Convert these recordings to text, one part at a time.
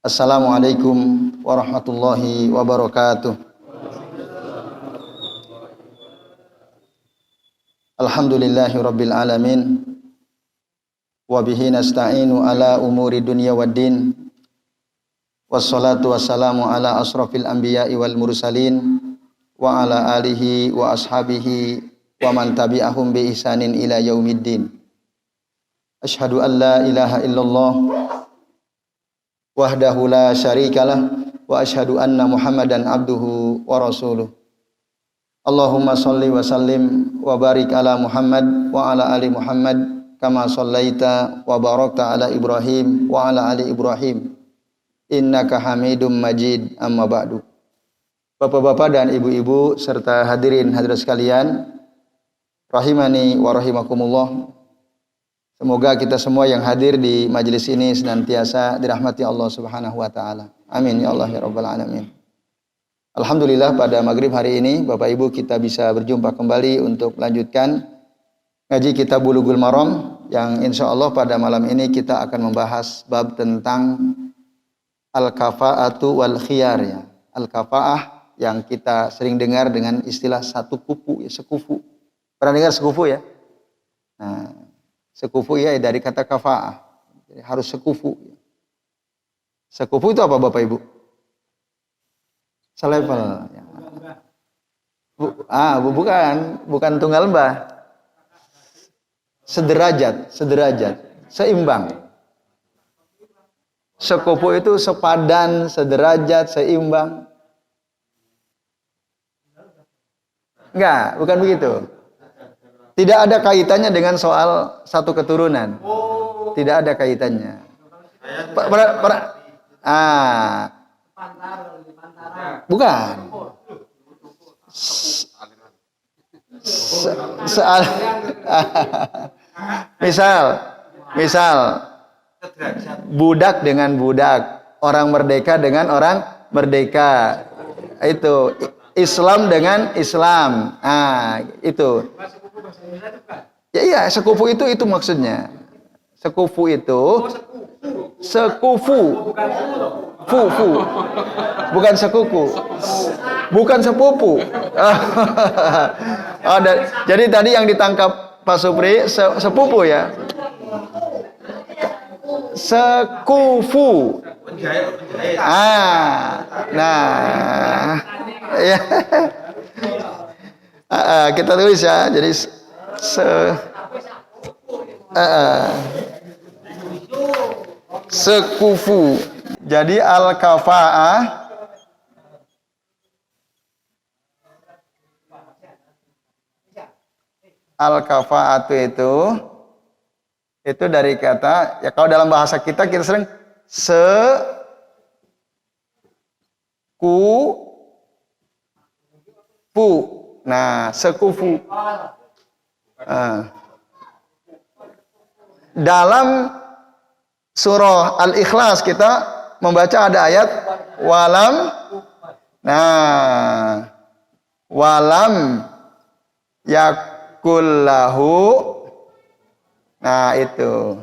Assalamualaikum warahmatullahi wabarakatuh. Alhamdulillahi rabbil alamin. Wa bihi nasta'inu ala umuri dunya waddin. Wassalatu wassalamu ala asrafil anbiya'i wal mursalin wa ala alihi wa ashabihi wa man tabi'ahum bi ihsanin ila yaumiddin. Asyhadu an la ilaha illallah wahdahu la syarikalah wa asyhadu anna Muhammadan abduhu wa rasuluh. Allahumma shalli wa sallim wa barik ala Muhammad wa ala ali Muhammad kama shallaita wa barakta ala Ibrahim wa ala ali Ibrahim innaka Hamidum Majid. Amma ba'du. Bapak-bapak dan ibu-ibu serta hadirin hadirat sekalian, rahimani wa rahimakumullah. Semoga kita semua yang hadir di majelis ini senantiasa dirahmati Allah Subhanahu wa taala. Amin ya Allah ya rabbal alamin. Alhamdulillah pada maghrib hari ini Bapak Ibu kita bisa berjumpa kembali untuk melanjutkan ngaji kitab Bulughul Maram yang insyaallah pada malam ini kita akan membahas bab tentang al-kafa'atu wal khiyar ya. Al-kafa'ah yang kita sering dengar dengan istilah satu kufu ya, sekufu. Pernah dengar sekufu ya? Nah, sekufu ya dari kata kafa'ah. Jadi harus sekufu. Sekufu itu apa Bapak Ibu? Selevel. Ya. Bukan tunggal lembah. Sederajat, seimbang. Sekufu itu sepadan, sederajat, seimbang. Enggak, bukan begitu. Tidak ada kaitannya dengan soal satu keturunan. Tidak ada kaitannya. Bukan. Misal budak dengan budak, orang merdeka dengan orang merdeka. Itu Islam dengan Islam. Itu. Ya iya, sekufu itu maksudnya. Sekufu itu sekufu. Fu. Bukan sekuku. Bukan sepupu. Jadi tadi yang ditangkap Pak Supri sepupu ya. Sekufu. Nah. Ya. Kita tulis ya. Jadi sekufu. Jadi al-kafa'ah al-kafa'atu itu dari kata ya, kalau dalam bahasa kita sering sekufu. Nah, sekufu. Dalam surah Al-Ikhlas kita membaca ada ayat walam yakullahu. Nah, itu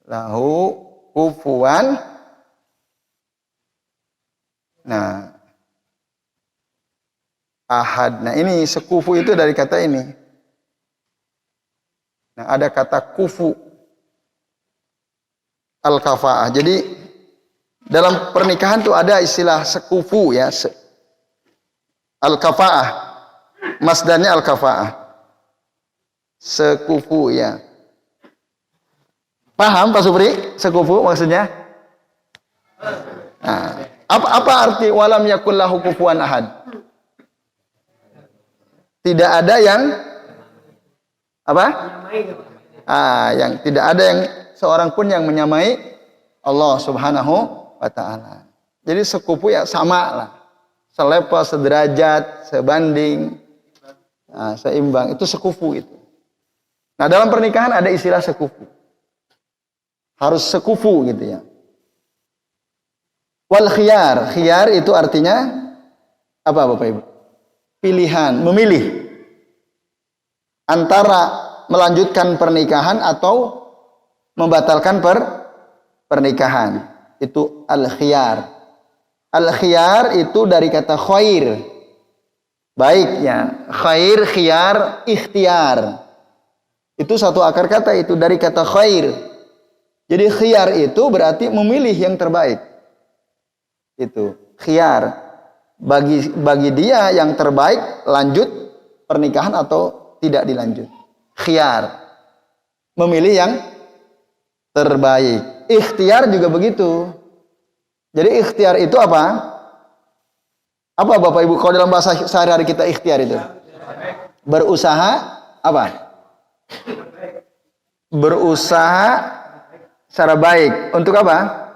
lahu kufuwan. Nah, ahad. Nah, ini sekufu itu dari kata ini. Nah, ada kata kufu. Al-kafa'ah. Jadi dalam pernikahan tuh ada istilah sekufu ya. Al-kafa'ah. Masdarnya al-kafa'ah. Sekufu ya. Paham Pak Supri? Sekufu maksudnya? Nah, apa arti walam yakul lahu kufuwan ahad? Tidak ada yang apa? Yang tidak ada yang seorang pun yang menyamai Allah Subhanahu wa ta'ala. Jadi sekufu ya sama lah. Selevel, sederajat, sebanding, seimbang. Itu sekufu itu. Nah, dalam pernikahan ada istilah sekufu. Harus sekufu gitu ya. Wal khiyar. Khiyar itu artinya apa Bapak Ibu? Pilihan, memilih. Antara melanjutkan pernikahan atau membatalkan pernikahan. Itu al-khiyar. Al-khiyar itu dari kata khair. Baiknya, khair, khiyar, ikhtiar. Itu satu akar kata, itu dari kata khair. Jadi khiyar itu berarti memilih yang terbaik. Itu khiyar. Bagi dia yang terbaik lanjut pernikahan atau tidak dilanjut. Khiyar. Memilih yang terbaik. Ikhtiar juga begitu. Jadi ikhtiar itu apa? Apa Bapak Ibu kalau dalam bahasa sehari-hari kita ikhtiar itu? Berusaha apa? Berusaha secara baik. Untuk apa?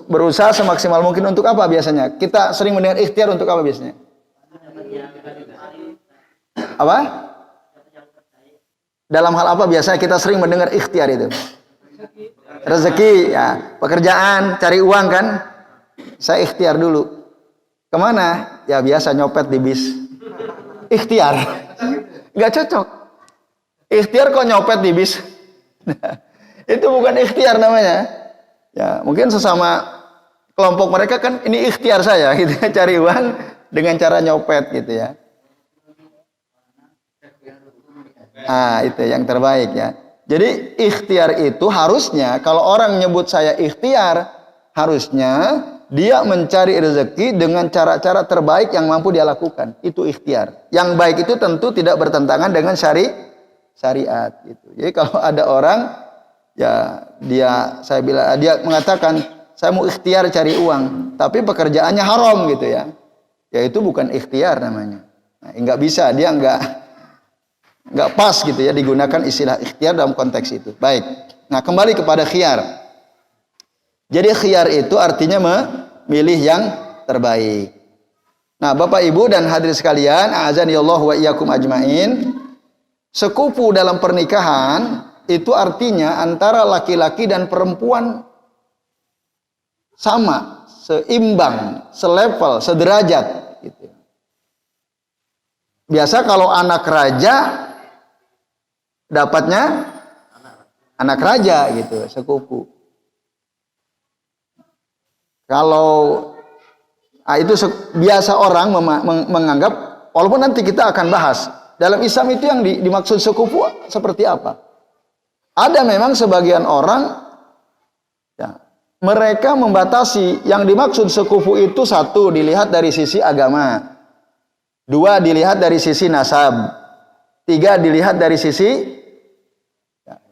Berusaha semaksimal mungkin untuk apa biasanya? Kita sering mendengar ikhtiar untuk apa biasanya? Apa? Dalam hal apa biasanya kita sering mendengar ikhtiar itu? Rezeki, ya, pekerjaan, cari uang kan? Saya ikhtiar dulu. Kemana? Ya biasa nyopet di bis. Ikhtiar. Nggak cocok. Ikhtiar kok nyopet di bis? Itu bukan ikhtiar namanya. Ya, mungkin sesama kelompok mereka kan ini ikhtiar saya gitu, cari uang dengan cara nyopet gitu ya. Itu yang terbaik ya. Jadi ikhtiar itu harusnya kalau orang nyebut saya ikhtiar, harusnya dia mencari rezeki dengan cara-cara terbaik yang mampu dia lakukan. Itu ikhtiar. Yang baik itu tentu tidak bertentangan dengan syariat gitu. Jadi kalau ada orang ya dia mengatakan saya mau ikhtiar cari uang, tapi pekerjaannya haram gitu ya. Ya itu bukan ikhtiar namanya. Nah, enggak bisa, dia enggak pas gitu ya digunakan istilah ikhtiar dalam konteks itu. Baik. Nah, kembali kepada khiyar. Jadi khiyar itu artinya memilih yang terbaik. Nah, Bapak Ibu dan hadirin sekalian, a'azanillahu wa iyyakum ajmain. Sekufu dalam pernikahan itu artinya antara laki-laki dan perempuan sama, seimbang, selevel, sederajat gitu. Biasa kalau anak raja dapatnya anak raja gitu, sekufu. Kalau itu biasa orang menganggap, walaupun nanti kita akan bahas dalam Islam itu yang dimaksud sekufu seperti apa. Ada memang sebagian orang ya, mereka membatasi yang dimaksud sekufu itu satu dilihat dari sisi agama, dua dilihat dari sisi nasab, tiga dilihat dari sisi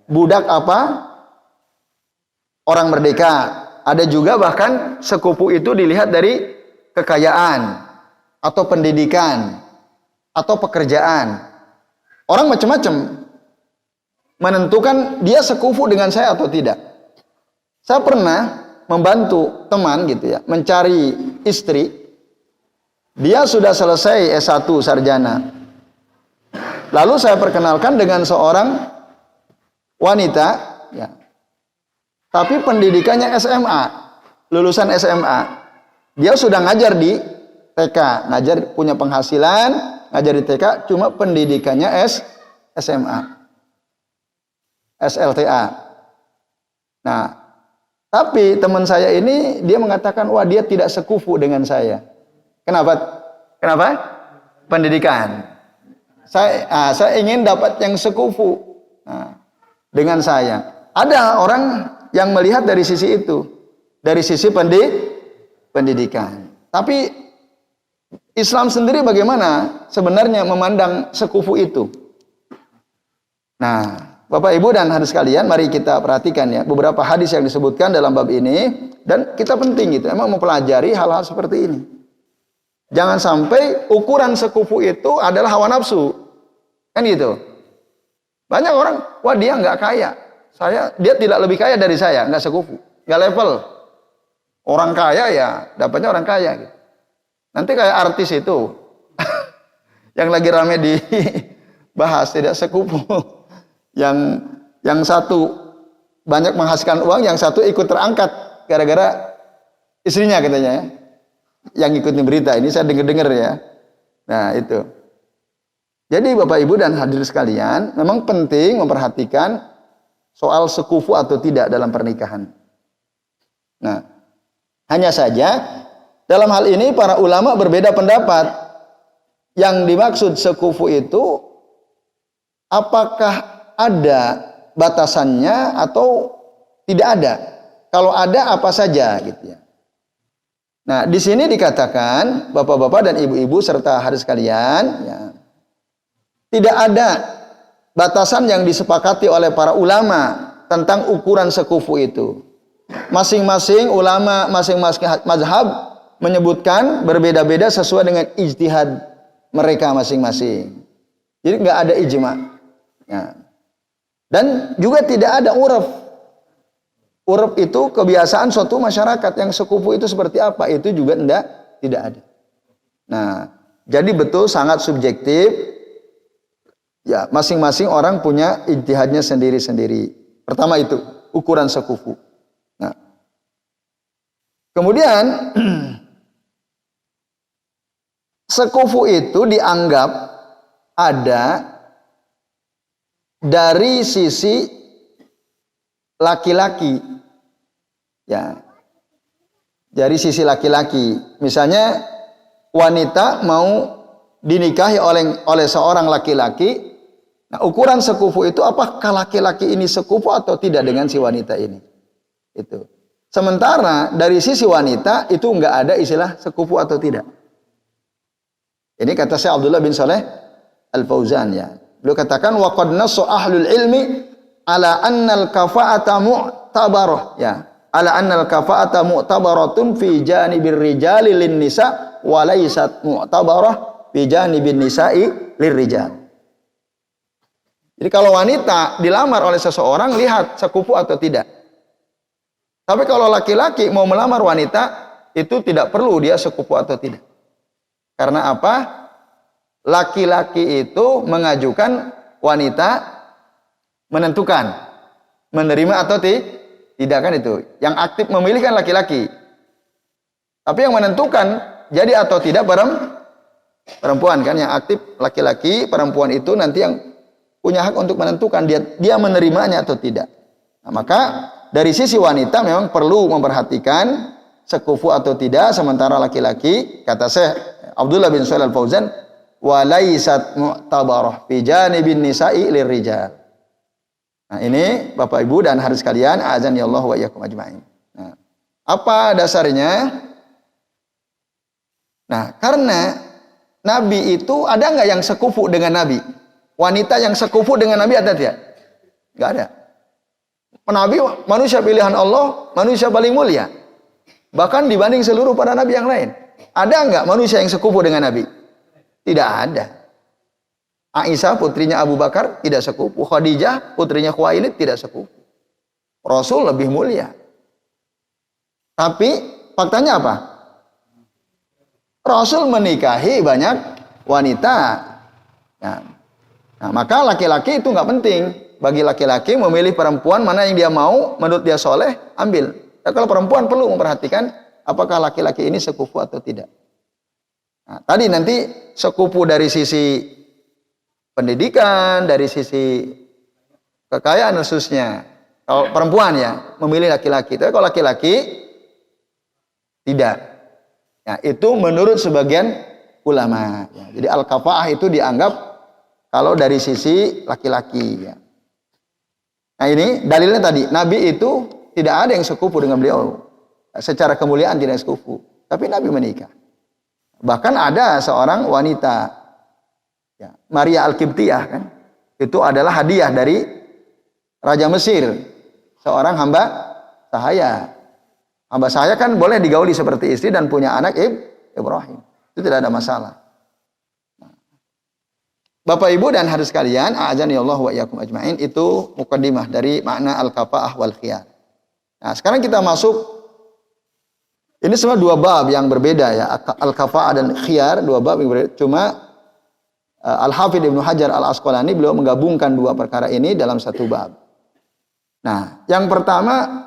budak apa orang merdeka. Ada juga bahkan sekufu itu dilihat dari kekayaan atau pendidikan atau pekerjaan. Orang macam-macam menentukan dia sekufu dengan saya atau tidak. Saya pernah membantu teman gitu ya, mencari istri. Dia sudah selesai S1 sarjana. Lalu saya perkenalkan dengan seorang wanita ya. Tapi pendidikannya SMA, lulusan SMA. Dia sudah ngajar di TK, ngajar punya penghasilan, ngajar di TK, cuma pendidikannya SMA, SLTA. Nah, tapi teman saya ini dia mengatakan, wah dia tidak sekufu dengan saya. Kenapa? Kenapa? Pendidikan. Saya ingin dapat yang sekufu dengan saya. Ada orang yang melihat dari sisi itu, dari sisi pendidikan. Tapi Islam sendiri bagaimana sebenarnya memandang sekufu itu? Nah, Bapak Ibu dan hadirin sekalian, mari kita perhatikan ya beberapa hadis yang disebutkan dalam bab ini, dan kita penting gitu, emang mempelajari hal-hal seperti ini. Jangan sampai ukuran sekufu itu adalah hawa nafsu, kan gitu. Banyak orang, wah dia nggak kaya. Dia tidak lebih kaya dari saya, nggak sekufu, nggak level. Orang kaya ya dapatnya orang kaya gitu. Nanti kayak artis itu yang lagi rame dibahas tidak sekufu. Yang satu banyak menghasilkan uang, yang satu ikut terangkat gara-gara istrinya katanya ya. Yang ikutin berita ini saya dengar ya. Nah itu. Jadi Bapak Ibu dan hadirin sekalian, memang penting memperhatikan soal sekufu atau tidak dalam pernikahan. Nah, hanya saja dalam hal ini para ulama berbeda pendapat. Yang dimaksud sekufu itu apakah ada batasannya atau tidak ada? Kalau ada apa saja gitu ya. Nah, di sini dikatakan bapak-bapak dan ibu-ibu serta hadirin sekalian, ya, tidak ada batasan yang disepakati oleh para ulama tentang ukuran sekufu itu. Masing-masing ulama, masing-masing mazhab menyebutkan berbeda-beda sesuai dengan ijtihad mereka masing-masing. Jadi nggak ada ijma. Ya. Dan juga tidak ada uraf. Uraf itu kebiasaan suatu masyarakat yang sekufu itu seperti apa, itu juga tidak ada. Nah, jadi betul sangat subjektif. Ya, masing-masing orang punya ijtihadnya sendiri-sendiri. Pertama itu ukuran sekufu. Nah, kemudian sekufu itu dianggap ada dari sisi laki-laki. Ya, dari sisi laki-laki. Misalnya wanita mau dinikahi oleh seorang laki-laki. Nah, ukuran sekufu itu apakah laki-laki ini sekufu atau tidak dengan si wanita ini? Itu. Sementara dari sisi wanita itu enggak ada istilah sekufu atau tidak. Ini kata Syekh Abdullah bin Saleh Al-Fauzan ya. Beliau katakan wa qad nasu ahlul ilmi ala annal kafa'ata mu'tabarah ya. Ala annal kafa'ata mu'tabaratun fi janibir rijali lin nisa wa laysat mu'tabarah fi janibin nisa'i lirrijal. Jadi kalau wanita dilamar oleh seseorang, lihat sekufu atau tidak. Tapi kalau laki-laki mau melamar wanita, itu tidak perlu dia sekufu atau tidak. Karena apa? Laki-laki itu mengajukan, wanita menentukan menerima atau tidak, kan itu. Yang aktif memilih kan laki-laki. Tapi yang menentukan jadi atau tidak perempuan kan, yang aktif laki-laki, perempuan itu nanti yang punya hak untuk menentukan dia menerimanya atau tidak. Nah, maka dari sisi wanita memang perlu memperhatikan sekufu atau tidak, sementara laki-laki kata Syekh Abdullah bin Shalih Al-Fauzan wa laysat mu'tabarah fi janibin nisa'i lirrijal. Nah, ini Bapak Ibu dan hadirin sekalian, azan ya Allah wa iyyakum ajmain. Nah, apa dasarnya? Nah, karena Nabi itu ada nggak yang sekufu dengan Nabi? Wanita yang sekufu dengan Nabi ada tidak? Nggak ada. Nabi manusia pilihan Allah, manusia paling mulia. Bahkan dibanding seluruh para nabi yang lain. Ada nggak manusia yang sekufu dengan Nabi? Tidak ada. Aisyah putrinya Abu Bakar tidak sekufu. Khadijah putrinya Khuwailid tidak sekufu. Rasul lebih mulia. Tapi faktanya apa? Rasul menikahi banyak wanita. Nah, maka laki-laki itu nggak penting. Bagi laki-laki memilih perempuan mana yang dia mau, menurut dia soleh, ambil. Nah, kalau perempuan perlu memperhatikan apakah laki-laki ini sekufu atau tidak. Nah, tadi nanti sekufu dari sisi pendidikan, dari sisi kekayaan khususnya. Kalau perempuan ya memilih laki-laki, tapi kalau laki-laki tidak. Ya, itu menurut sebagian ulama. Ya, jadi al-kafa'ah itu dianggap kalau dari sisi laki-laki. Ya. Nah, ini dalilnya tadi, Nabi itu tidak ada yang sekufu dengan beliau. Secara kemuliaan tidak sekufu, tapi Nabi menikah. Bahkan ada seorang wanita, ya, Maria Al-Qibtiyah kan, itu adalah hadiah dari Raja Mesir, seorang hamba sahaya. Hamba sahaya kan boleh digauli seperti istri dan punya anak Ibrahim. Itu tidak ada masalah. Bapak Ibu dan hadirin sekalian, a'azani Allah wa iyyakum ajmain, itu mukaddimah dari makna al-kafa'ah wal khiyar. Nah, sekarang kita masuk, ini semua dua bab yang berbeda ya, al-kafa'ah dan khiyar, dua bab yang berbeda. Cuma Al-Hafidz Ibnu Hajar Al-Asqalani beliau menggabungkan dua perkara ini dalam satu bab. Nah, yang pertama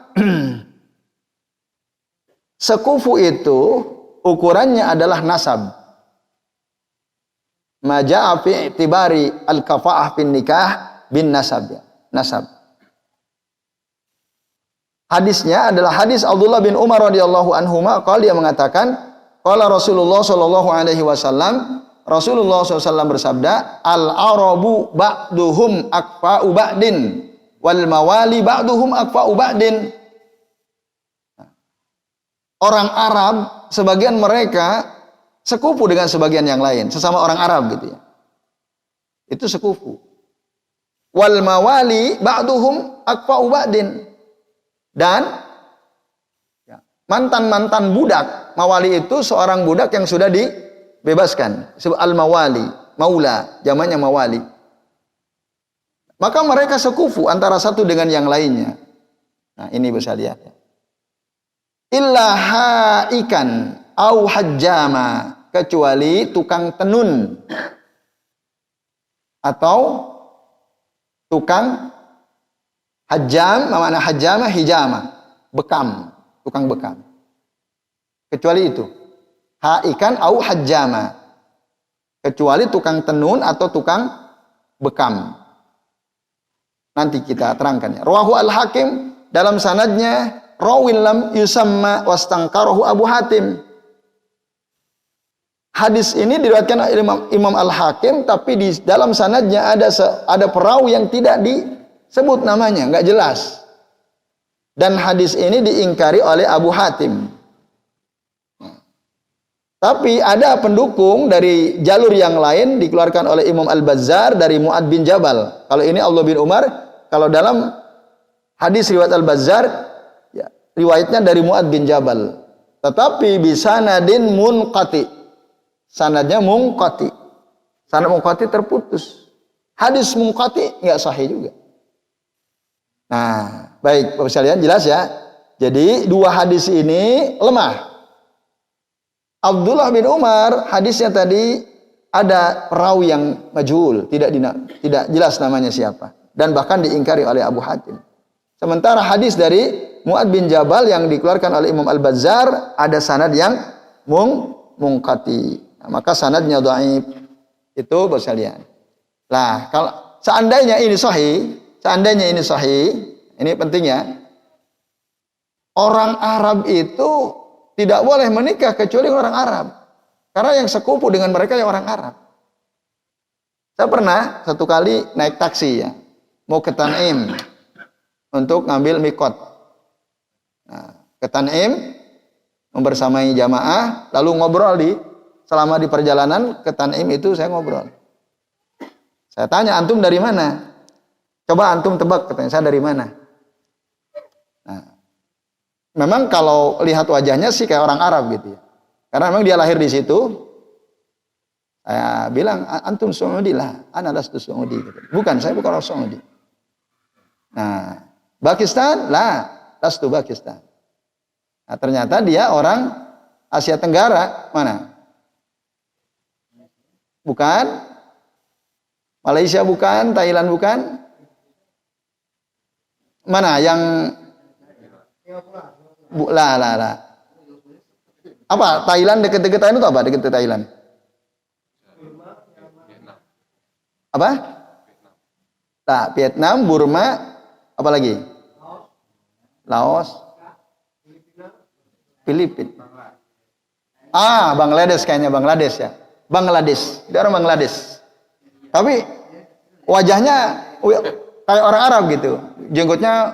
sekufu itu ukurannya adalah nasab. Maja'a fi i'tibari al-kafa'ah fin nikah bin nasab ya. Nasab. Hadisnya adalah hadis Abdullah bin Umar radhiyallahu anhuma, dia mengatakan, qala Rasulullah sallallahu alaihi wasallam, Rasulullah SAW bersabda, al-arabu ba'duhum akfa'u ba'din wal mawali ba'duhum akfa'u ba'din. Orang Arab, sebagian mereka sekufu dengan sebagian yang lain, sesama orang Arab gitu ya. Itu sekufu. Wal mawali ba'duhum akfa'u ba'din. Dan mantan-mantan budak, mawali itu seorang budak yang sudah dibebaskan. Al-mawali, maula, jamannya mawali. Maka mereka sekufu antara satu dengan yang lainnya. Nah, ini bisa lihat. Illa haikan au hajjama, kecuali tukang tenun atau tukang hajjam. Mana hajjama, hijama, bekam, tukang bekam. Kecuali itu. Haikan au hajjama, kecuali tukang tenun atau tukang bekam. Nanti kita terangkan ya. Rawahu al-Hakim, dalam sanadnya rawin lam yusamma wastangkarahu Abu Hatim. Hadis ini diriwayatkan oleh Imam Al-Hakim, tapi di dalam sanadnya ada perawi yang tidak disebut namanya, nggak jelas. Dan hadis ini diingkari oleh Abu Hatim. Tapi ada pendukung dari jalur yang lain dikeluarkan oleh Imam Al-Bazzar dari Mu'ad bin Jabal. Kalau ini Abdullah bin Umar, kalau dalam hadis riwayat Al-Bazzar, ya, riwayatnya dari Mu'ad bin Jabal. Tetapi bisanadin munqati. Sanadnya munqati. Sanad munqati terputus. Hadis munqati enggak sahih juga. Nah, baik, Bapak sekalian jelas ya. Jadi dua hadis ini lemah. Abdullah bin Umar hadisnya tadi ada perawi yang majhul, tidak jelas namanya siapa, dan bahkan diingkari oleh Abu Hatim. Sementara hadis dari Mu'ad bin Jabal yang dikeluarkan oleh Imam Al-Bazzar ada sanad yang munqati. Nah, maka sanadnya dhaif. Itu Bapak sekalian. Lah, kalau seandainya ini sahih, ini penting ya. Orang Arab itu tidak boleh menikah kecuali orang Arab. Karena yang sekufu dengan mereka yang orang Arab. Saya pernah satu kali naik taksi ya, mau ke Tan'im untuk ngambil mikot. Nah, ke Tan'im membersamai jamaah, lalu ngobrol selama di perjalanan ke Tan'im itu saya ngobrol. Saya tanya, antum dari mana? Coba antum tebak, katanya, saya dari mana? Nah, memang kalau lihat wajahnya sih kayak orang Arab gitu ya. Karena memang dia lahir di situ. Saya bilang, antum Saudi lah. Ana lastu Saudi. Bukan, saya bukan orang Saudi. Nah, Pakistan? Lah, lastu Pakistan. Nah, ternyata dia orang Asia Tenggara. Mana? Bukan. Malaysia bukan, Thailand bukan. Mana yang lah. Apa? Thailand deket-deket Thailand itu apa? Deket Thailand. Apa? Nah, Vietnam, Burma, apa lagi? Laos, Filipina. Bangladesh kayaknya, Bangladesh ya. Bangladesh, dia orang Bangladesh. Tapi wajahnya kayak orang Arab gitu. Jenggotnya,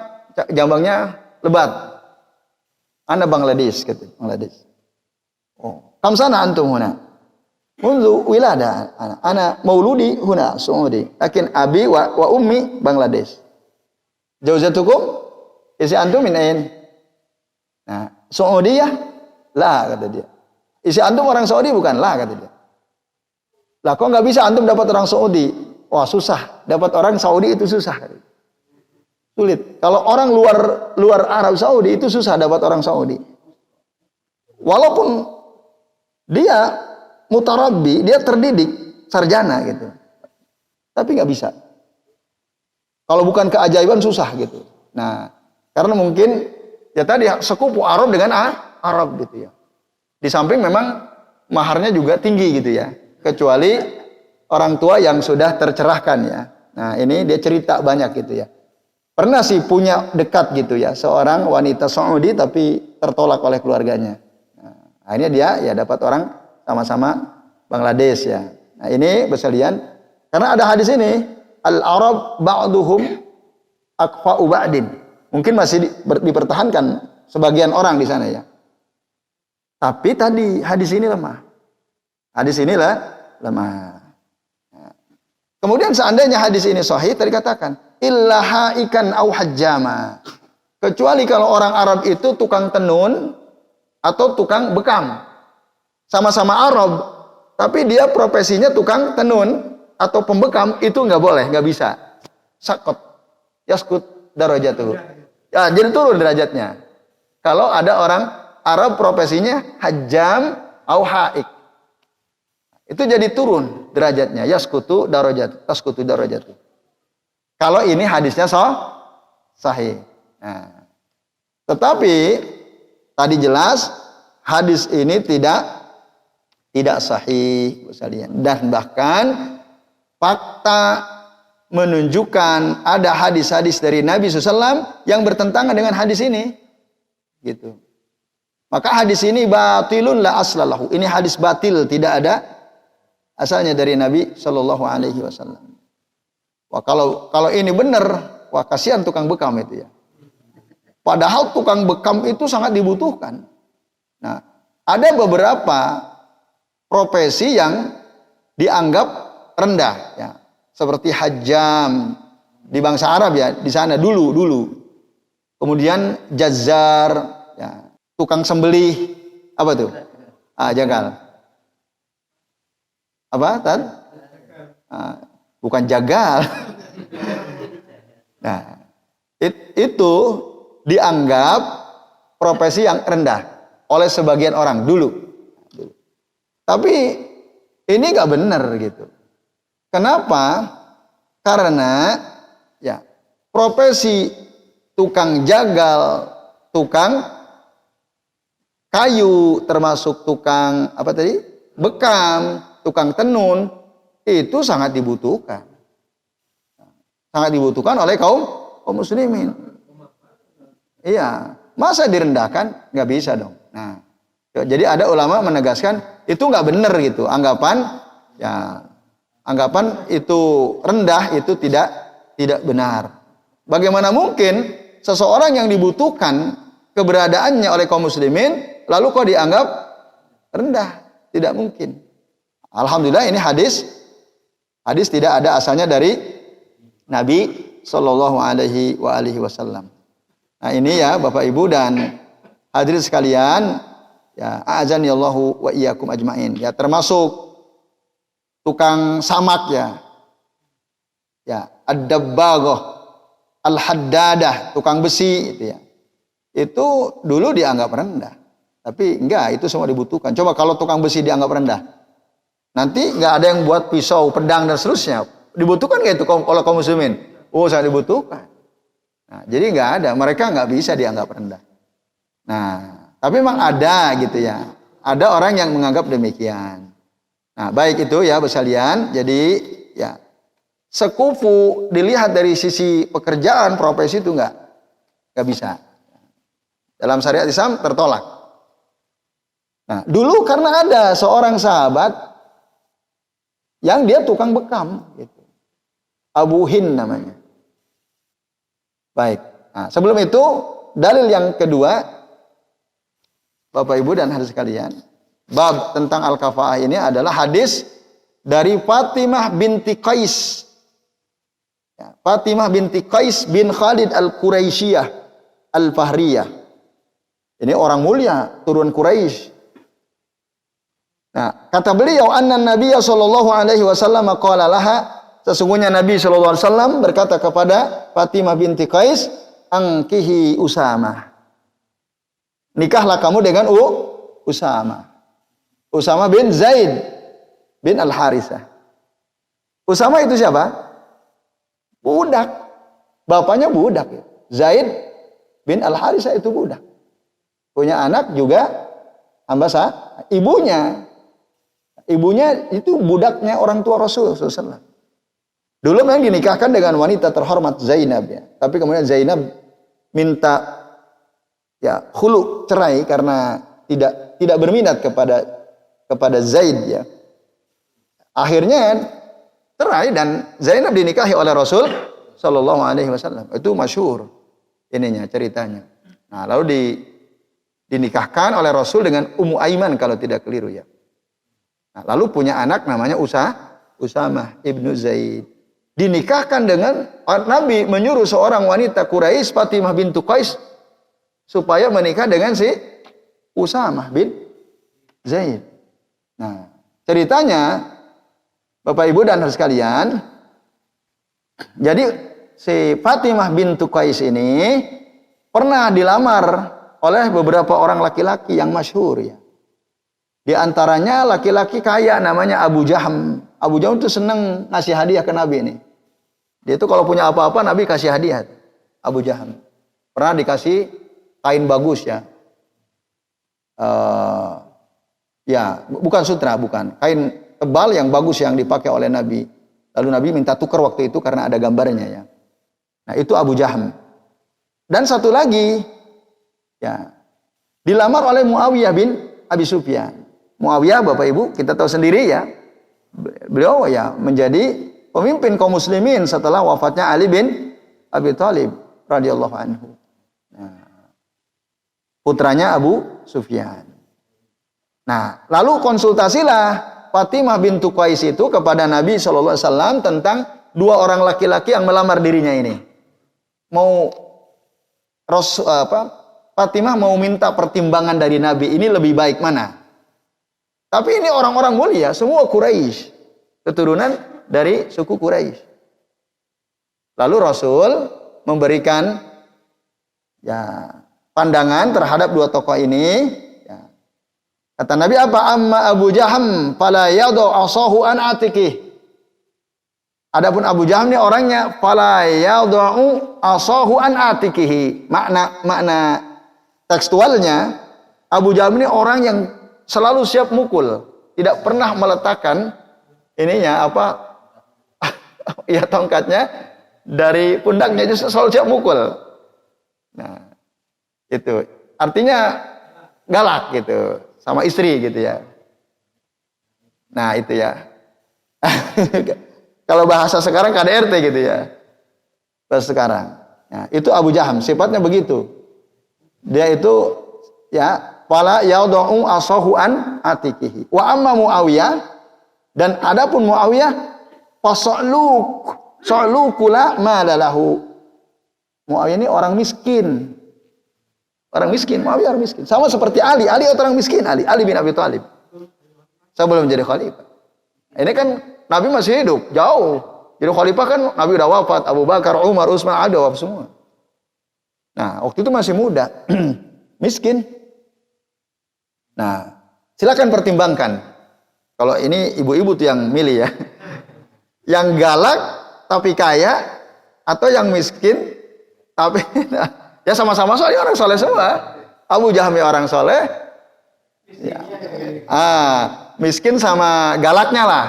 jambangnya lebat. Ana Bangladesh gitu, Bangladesh. Oh, kam sana antum huna? Mundu wilada ana mauludi huna Saudi. Lakin abi wa ummi Bangladesh. Jauzatukum isi antum min ain? Nah, Saudiyah? Lah kata dia. Isi antum orang Saudi bukan? Lah kata dia. Lah kok enggak bisa antum dapat orang Saudi? Wah, susah. Dapat orang Saudi itu susah. Sulit. Kalau orang luar Arab Saudi itu susah dapat orang Saudi. Walaupun dia mutarabbi, dia terdidik, sarjana gitu. Tapi nggak bisa. Kalau bukan keajaiban susah gitu. Nah, karena mungkin ya tadi sekufu Arab dengan Arab gitu ya. Di samping memang maharnya juga tinggi gitu ya. Kecuali orang tua yang sudah tercerahkan ya. Nah, ini dia cerita banyak gitu ya. pernah sih punya dekat gitu ya, seorang wanita Saudi tapi tertolak oleh keluarganya. Nah, akhirnya dia ya dapat orang sama-sama Bangladesh ya. Nah ini bersekalian, karena ada hadis ini, al-Arab ba'duhum akfa'u ba'din. Mungkin masih dipertahankan sebagian orang di sana ya. Tapi tadi hadis ini lemah. Hadis inilah lemah. Nah, kemudian seandainya hadis ini sahih, tadi katakan illa ikan au hajjama. Kecuali kalau orang Arab itu tukang tenun atau tukang bekam. Sama-sama Arab, tapi dia profesinya tukang tenun atau pembekam, itu nggak boleh, nggak bisa. Sakot, yaskut darajatuh. Ya, jadi turun derajatnya. Kalau ada orang Arab profesinya hajjam au haik, itu jadi turun derajatnya. Yaskutu darajat, taskutu darajatuh. Kalau ini hadisnya sahih. Nah, tetapi tadi jelas hadis ini tidak sahih dan bahkan fakta menunjukkan ada hadis-hadis dari Nabi SAW yang bertentangan dengan hadis ini, gitu. Maka hadis ini batilun la aslalahu. Ini hadis batil, tidak ada asalnya dari Nabi Shallallahu Alaihi Wasallam. Wah, kalau ini benar, wah kasihan tukang bekam itu ya. Padahal tukang bekam itu sangat dibutuhkan. Nah, ada beberapa profesi yang dianggap rendah ya, seperti hajjam di bangsa Arab ya, di sana dulu. Kemudian jazzar ya, tukang sembelih, apa tuh? Jagal. Apa Tan? Bukan jagal. Nah, itu dianggap profesi yang rendah oleh sebagian orang dulu. Tapi ini nggak benar gitu. Kenapa? Karena ya profesi tukang jagal, tukang kayu, termasuk tukang apa tadi? Bekam, tukang tenun, itu sangat dibutuhkan. Sangat dibutuhkan oleh kaum muslimin. Iya, masa direndahkan? Nggak bisa dong. Nah, jadi ada ulama menegaskan itu nggak benar gitu. Anggapan itu rendah, itu tidak benar. Bagaimana mungkin seseorang yang dibutuhkan keberadaannya oleh kaum muslimin lalu kok dianggap rendah? Tidak mungkin. Alhamdulillah ini hadis tidak ada asalnya dari Nabi Shallallahu Alaihi Wasallam. Nah ini ya Bapak Ibu dan hadirin sekalian, ya a'azanillahu wa iyyakum ajmain. Ya termasuk tukang samak ya ad-dabbaghah, al-haddadah, tukang besi itu ya. Itu dulu dianggap rendah. Tapi enggak, itu semua dibutuhkan. Coba kalau tukang besi dianggap rendah, nanti enggak ada yang buat pisau, pedang dan seterusnya. Dibutuhkan enggak itu oleh kaum muslimin? Oh, sangat dibutuhkan. Nah, jadi enggak ada, mereka enggak bisa dianggap rendah. Nah, tapi memang ada gitu ya. Ada orang yang menganggap demikian. Nah, baik itu ya sekalian. Jadi ya sekufu dilihat dari sisi pekerjaan, profesi itu enggak bisa. Dalam syariat Islam tertolak. Nah, dulu karena ada seorang sahabat yang dia tukang bekam gitu. Abu Hind namanya. Baik. Nah, sebelum itu dalil yang kedua, Bapak Ibu dan hadirin sekalian, bab tentang al-kafaah ini adalah hadis dari Fatimah binti Qais. Ya, Fatimah binti Qais bin Khalid al-Quraisyiyah al-Fahriyah. Ini orang mulia, turun Quraisy. Nah, kata beliau, anna Nabiya sallallahu alaihi wasallam qala laha, sesungguhnya Nabi sallallahu alaihi wasallam berkata kepada Fatimah binti Qais, angkihi Usama. Nikahlah kamu dengan Usama. Usama bin Zaid bin Al-Harithah. Usama itu siapa? Budak. Bapaknya budak ya. Zaid bin Al-Harithah itu budak. Punya anak juga hamba sah. Ibunya itu budaknya orang tua Rasul SAW. Dulu memang dinikahkan dengan wanita terhormat Zainab ya. Tapi kemudian Zainab minta ya khulu, cerai karena tidak berminat kepada Zaid ya. Akhirnya cerai dan Zainab dinikahi oleh Rasul sallallahu alaihi wasallam. Itu masyhur ininya ceritanya. Nah, lalu dinikahkan oleh Rasul dengan Ummu Aiman kalau tidak keliru ya. Nah, lalu punya anak namanya Usamah ibnu Zaid. Dinikahkan dengan Nabi menyuruh seorang wanita Quraisy, Fatimah bintu Qais, supaya menikah dengan si Usamah bin Zaid. Nah, ceritanya Bapak Ibu dan saudara sekalian, jadi si Fatimah bintu Qais ini pernah dilamar oleh beberapa orang laki-laki yang masyhur ya. Di antaranya laki-laki kaya namanya Abu Jaham. Abu Jaham itu senang ngasih hadiah ke Nabi ini. Dia itu kalau punya apa-apa Nabi kasih hadiah. Abu Jaham pernah dikasih kain bagus ya. Ya, bukan sutra, bukan. Kain tebal yang bagus yang dipakai oleh Nabi. Lalu Nabi minta tukar waktu itu karena ada gambarnya ya. Nah, itu Abu Jaham. Dan satu lagi ya, dilamar oleh Muawiyah bin Abi Sufyan. Muawiyah Bapak Ibu kita tahu sendiri ya. Beliau ya menjadi pemimpin kaum muslimin setelah wafatnya Ali bin Abi Thalib radhiyallahu anhu. Nah, putranya Abu Sufyan. Nah, lalu konsultasilah Fatimah bintu Qais itu kepada Nabi sallallahu alaihi wasallam tentang dua orang laki-laki yang melamar dirinya ini. Fatimah mau minta pertimbangan dari Nabi, ini lebih baik mana? Tapi ini orang-orang mulia, semua Quraisy, keturunan dari suku Quraisy. Lalu Rasul memberikan ya pandangan terhadap dua tokoh ini. Ya. Kata Nabi apa? Amma Abu Jaham fala yadau asahu an atiqih. Adapun Abu Jaham ini orangnya fala yadau asahu an atiqihi. Makna tekstualnya Abu Jaham ini orang yang selalu siap mukul, tidak pernah meletakkan ininya ya tongkatnya dari pundaknya, itu selalu siap mukul. Nah, itu artinya galak gitu sama istri gitu ya. Nah, itu ya. Kalau bahasa sekarang KDRT gitu ya. Bahasa sekarang. Nah, itu Abu Jaham, sifatnya begitu. Dia itu ya fala yaudhu asahu an atikihi. Wa amma Muawiyah, dan adapun Muawiyah fasalukula malalahu. Muawiyah ini orang miskin. Orang miskin, Muawiyah orang miskin. Sama seperti Ali orang miskin, Ali bin Abi Thalib. Sebelum menjadi khalifah. Ini kan Nabi masih hidup, jauh. Jadi khalifah kan Nabi udah wafat, Abu Bakar, Umar, Utsman ada wafat semua. Nah, waktu itu masih muda. Miskin. Nah, silakan pertimbangkan. Kalau ini ibu-ibu tuh yang milih ya. Yang galak tapi kaya, atau yang miskin tapi ya sama-sama soalnya orang soleh semua. Abu Jaham orang soleh. Ya. Miskin sama galaknya lah.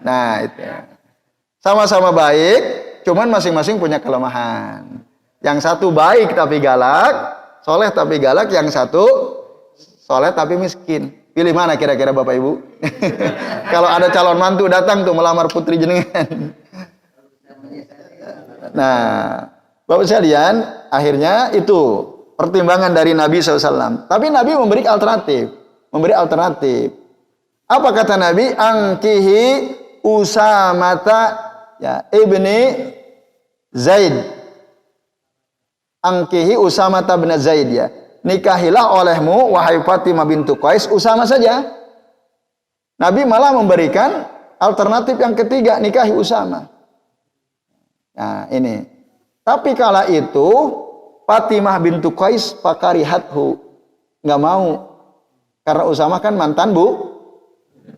Nah itu. Sama-sama baik, cuman masing-masing punya kelemahan. Yang satu baik tapi galak, soleh tapi galak. Yang satu soleh tapi miskin. Pilih mana kira-kira Bapak Ibu? Kalau ada calon mantu datang tuh melamar putri jenengan. Nah, Bapak sekalian, akhirnya itu pertimbangan dari Nabi SAW. Tapi Nabi memberi alternatif. Apa kata Nabi? Angkihi Usamata ya ibni Zaid. Angkihi Usamata bin Zaid ya. Nikahilah olehmu wahai Fatimah bintu Qais Usama saja. Nabi malah memberikan alternatif yang ketiga, nikahi Usama. Nah, ini. Tapi kala itu Fatimah bintu Qais fakarihathu, enggak mau. Karena Usama kan mantan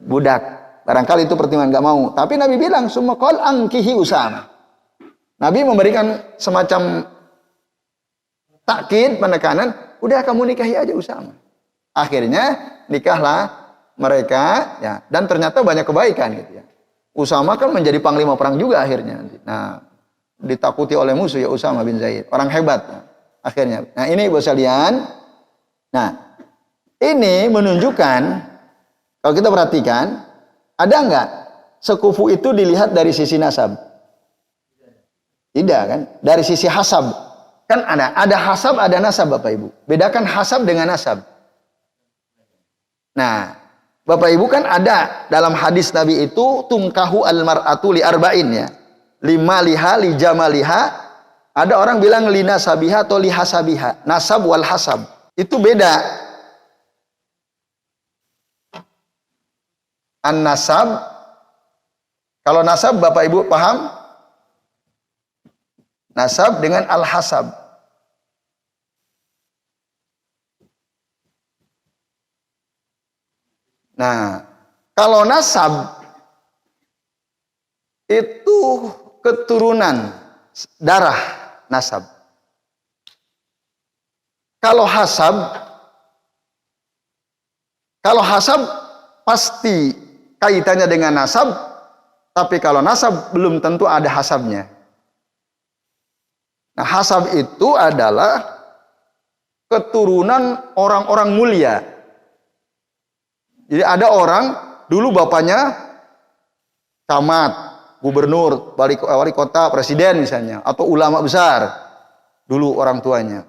budak. Barangkali itu pertimbangan enggak mau. Tapi Nabi bilang, "Summa qal angkihi Usama." Nabi memberikan semacam takkid, penekanan, udah kamu nikahi aja Usama. Akhirnya nikahlah mereka, ya, dan ternyata banyak kebaikan gitu ya. Usama kan menjadi panglima perang juga akhirnya. Nah, ditakuti oleh musuh ya Usama bin Zaid, orang hebat ya, akhirnya. Nah, ini Ibu sekalian. Nah, ini menunjukkan kalau kita perhatikan, ada enggak sekufu itu dilihat dari sisi nasab? Tidak kan? Dari sisi hasab. Kan ada hasab, ada nasab Bapak Ibu. Bedakan hasab dengan nasab. Nah, Bapak Ibu kan ada dalam hadis Nabi itu tungkahu almar'atu li arba'in ya. Lima liha li jamaliha. Ada orang bilang li nasabiha atau li hasabiha. Nasab wal hasab. Itu beda. An-nasab. Kalau nasab Bapak Ibu paham? Nasab dengan al-hasab. Nah, kalau nasab itu keturunan darah nasab. Kalau hasab pasti kaitannya dengan nasab, tapi kalau nasab belum tentu ada hasabnya. Nah, hasab itu adalah keturunan orang-orang mulia. Jadi ada orang dulu bapaknya camat, gubernur, wali kota, presiden misalnya, atau ulama besar dulu orang tuanya.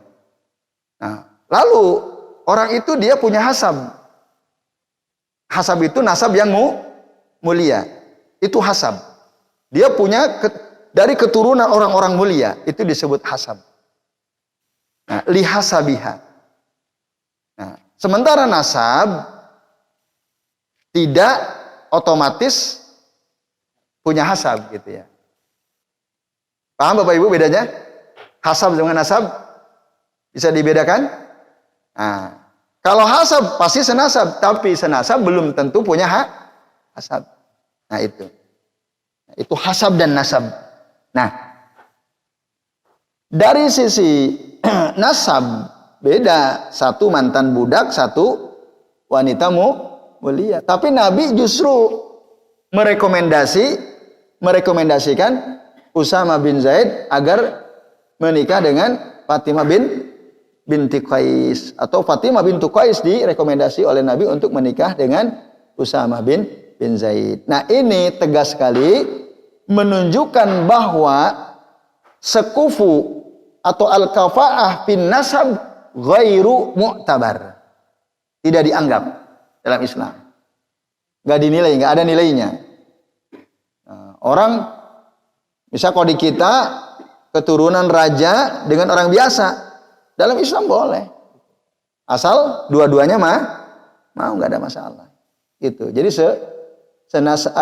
Nah, lalu orang itu dia punya hasab. Hasab itu nasab yang mulia. Itu hasab. Dia punya dari keturunan orang-orang mulia, itu disebut hasab. Nah, lihasabiha. Nah, sementara nasab tidak otomatis punya hasab gitu ya. Paham Bapak Ibu bedanya? Hasab dengan nasab bisa dibedakan? Nah, kalau hasab pasti senasab, tapi senasab belum tentu punya hasab. Nah, itu. Nah, itu hasab dan nasab. Nah, dari sisi nasab beda, satu mantan budak, satu wanita mulia. Tapi Nabi justru merekomendasikan Usama bin Zaid agar menikah dengan Fatimah binti Qais, atau Fatimah bintu Qais direkomendasi oleh Nabi untuk menikah dengan Usama bin Zaid. Nah, ini tegas sekali menunjukkan bahwa sekufu atau al-kafa'ah bin nasab ghairu mu'tabar. Tidak dianggap dalam Islam. Nggak dinilai, nggak ada nilainya. Nah, orang, misal kalau di kita keturunan raja dengan orang biasa, dalam Islam boleh. Asal dua-duanya mau, nggak ada masalah. Gitu. Jadi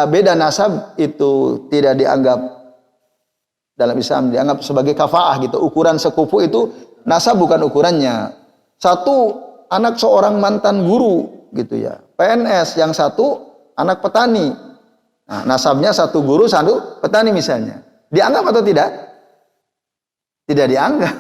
beda nasab itu tidak dianggap dalam Islam, dianggap sebagai kafaah gitu. Ukuran sekufu itu nasab bukan ukurannya. Satu anak seorang mantan guru gitu ya, PNS, yang satu anak petani. Nah, nasabnya satu guru, satu petani misalnya. Dianggap atau tidak? Tidak dianggap.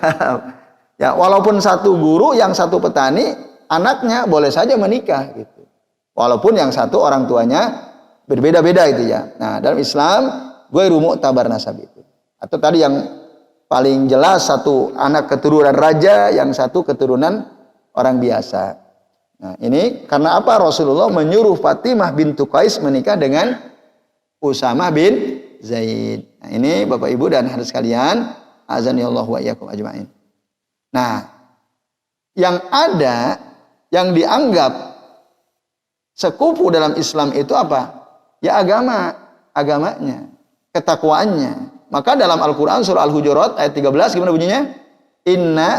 Ya, walaupun satu guru, yang satu petani, anaknya boleh saja menikah gitu. Walaupun yang satu orang tuanya berbeda-beda itu ya. Nah, dalam Islam ghairu mu'tabar nasab itu. Atau tadi yang paling jelas, satu anak keturunan raja, yang satu keturunan orang biasa. Nah, ini karena apa? Rasulullah menyuruh Fatimah bintu Qais menikah dengan Usama bin Zaid. Nah, ini Bapak Ibu dan hadirin sekalian, azanillahu wa iyyakum ajmain. Nah, yang ada, yang dianggap sekufu dalam Islam itu apa? Ya agamanya, ketakwaannya. Maka dalam Al-Quran surah Al-Hujurat ayat 13 gimana bunyinya? Inna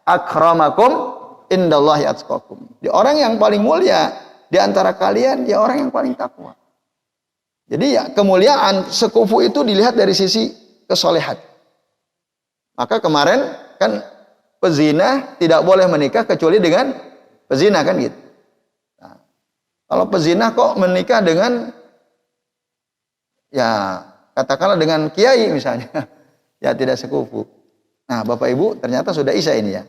akramakum indallahi atqakum. Di orang yang paling mulia di antara kalian, ya orang yang paling takwa. Jadi ya kemuliaan sekufu itu dilihat dari sisi kesolehan. Maka kemarin kan pezina tidak boleh menikah kecuali dengan pezina kan gitu. Nah, kalau pezina kok menikah dengan, ya katakanlah dengan kiai misalnya, ya tidak sekufu. Nah, Bapak Ibu ternyata sudah isya ini ya.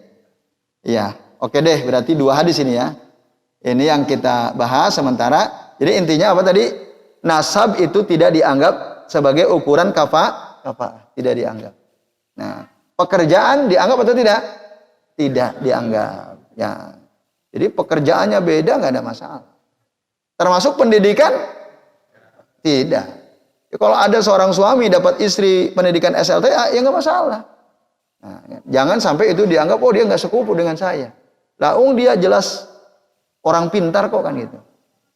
Iya, oke deh, berarti dua hadis ini ya. Ini yang kita bahas sementara. Jadi intinya apa tadi? Nasab itu tidak dianggap sebagai ukuran kafaah, tidak dianggap. Nah, pekerjaan dianggap atau tidak? Tidak dianggap. Ya. Jadi pekerjaannya beda nggak ada masalah. Termasuk pendidikan? Tidak. Ya, kalau ada seorang suami dapat istri pendidikan SLTA, ya nggak masalah. Nah, jangan sampai itu dianggap, oh dia nggak sekufu dengan saya. Lah, dia jelas orang pintar kok kan gitu.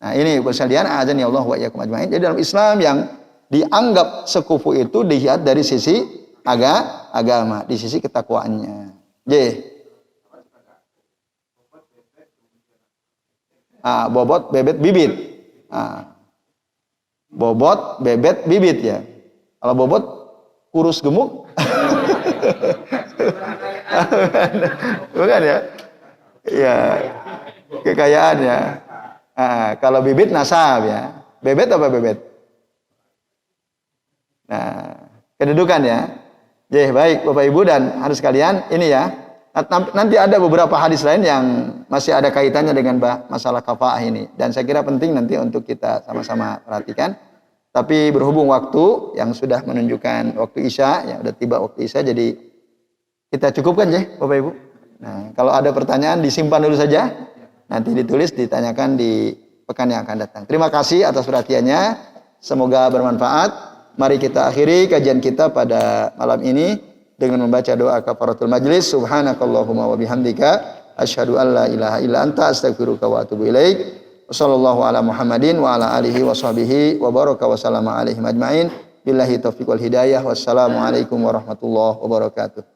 Nah ini sekalian, azan ya Allah wa iyyakum ajmain. Jadi dalam Islam yang dianggap sekufu itu dilihat dari sisi agama, di sisi ketakwaannya. Bobot, bebet, bibit. Bobot, bebet, bibit ya. Kalau bobot kurus gemuk. Bukan ya? Ya, kekayaan ya. Kalau bibit nasab ya. Bebet apa bebet? Nah, kedudukan ya. Baik Bapak Ibu dan harus sekalian, ini ya. Nanti ada beberapa hadis lain yang masih ada kaitannya dengan masalah kafaah ini. Dan saya kira penting nanti untuk kita sama-sama perhatikan. Tapi berhubung waktu yang sudah menunjukkan waktu Isya, ya udah tiba waktu Isya, jadi kita cukupkan Bapak Ibu. Nah, kalau ada pertanyaan disimpan dulu saja. Nanti ditulis, ditanyakan di pekan yang akan datang. Terima kasih atas perhatiannya. Semoga bermanfaat. Mari kita akhiri kajian kita pada malam ini dengan membaca doa kafaratul majlis. Subhanakallahumma wa bihamdika asyhadu an la ilaha illa anta astaghfiruka wa atubu ilaik. Wassallallahu ala Muhammadin wa ala alihi wa sahbihi wa baraka wa sallama alaihi ajmain. Billahi taufiq wal hidayah. Wassalamualaikum warahmatullahi wabarakatuh.